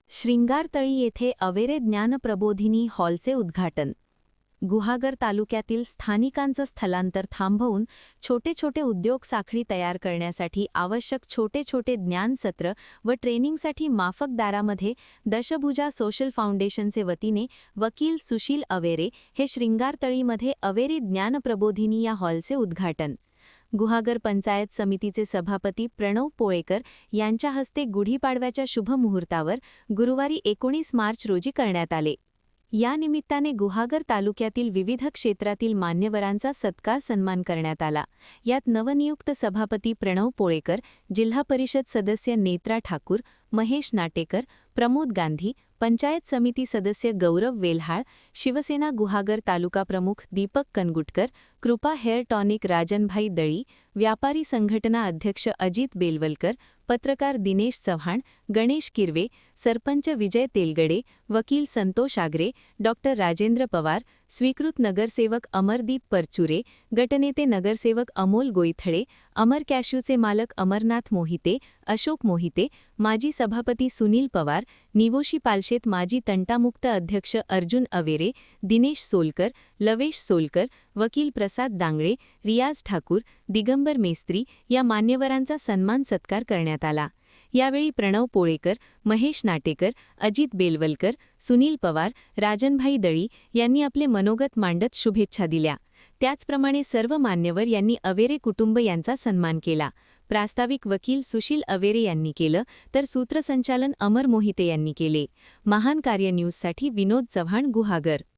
श्रृंगारतळी येथे अवेरे ज्ञानप्रबोधिनी हॉलचे उद्घाटन. गुहागर तालुक्यातील स्थानिकांचं स्थलांतर थांबवून छोटे छोटे उद्योग साखळी तयार करण्यासाठी आवश्यक छोटे छोटे ज्ञानसत्र व ट्रेनिंगसाठी माफक दरामध्ये दशभुजा सोशल फाउंडेशनचे वतीने वकील सुशील अवेरे हे श्रृंगारतळीमध्ये अवेरे ज्ञानप्रबोधिनी या हॉलचे उद्घाटन. गुहागर पंचायत समितीचे सभापती प्रणव पोळेकर यांच्या हस्ते गुढीपाडव्याच्या शुभ मुहूर्तावर गुरुवारी 19 मार्च रोजी करण्यात आले. या निमित्ताने गुहागर तालुक्यातील विविध क्षेत्रातील मान्यवरांचा सत्कार सन्मान करण्यात आला. यात नवनियुक्त सभापती प्रणव पोळेकर, जिल्हा परिषद सदस्य नेत्रा ठाकूर, महेश नाटेकर, प्रमोद गांधी, पंचायत समिती सदस्य गौरव वेल्हाळ, शिवसेना गुहागर तालुका प्रमुख दीपक कनगुटकर, कृपा हेअर टॉनिक राजनभाई दळी, व्यापारी संघटना अध्यक्ष अजित बेलवलकर, पत्रकार दिनेश चव्हाण, गणेश किरवे, सरपंच विजय तेलगडे, वकील संतोष आगरे, डॉक्टर राजेंद्र पवार, स्वीकृत नगरसेवक अमरदीप परचुरे, गटनेते नगरसेवक अमोल गोईथळे, अमर कॅश्यूचे मालक अमरनाथ मोहिते, अशोक मोहिते, माजी सभापती सुनील पवार, निवोशी पालशेत माजी तंटामुक्त अध्यक्ष अर्जुन अवेरे, दिनेश सोलकर, लवेश सोलकर, वकील प्रसाद दांगळे, रियाज ठाकूर, दिगंबर मेस्त्री या मान्यवरांचा सन्मान सत्कार करण्यात आला. यावेळी प्रणव पोळेकर, महेश नाटेकर, अजित बेलवलकर, सुनील पवार, राजनभाई दळी यांनी आपले मनोगत मांडत शुभेच्छा दिल्या. त्याचप्रमाणे सर्व मान्यवर यांनी अवेरे कुटुंब यांचा सन्मान केला. प्रास्ताविक वकील सुशील अवेरे यांनी केलं, तर सूत्रसंचालन अमर मोहिते यांनी केले. महान कार्य न्यूजसाठी विनोद चव्हाण, गुहागर.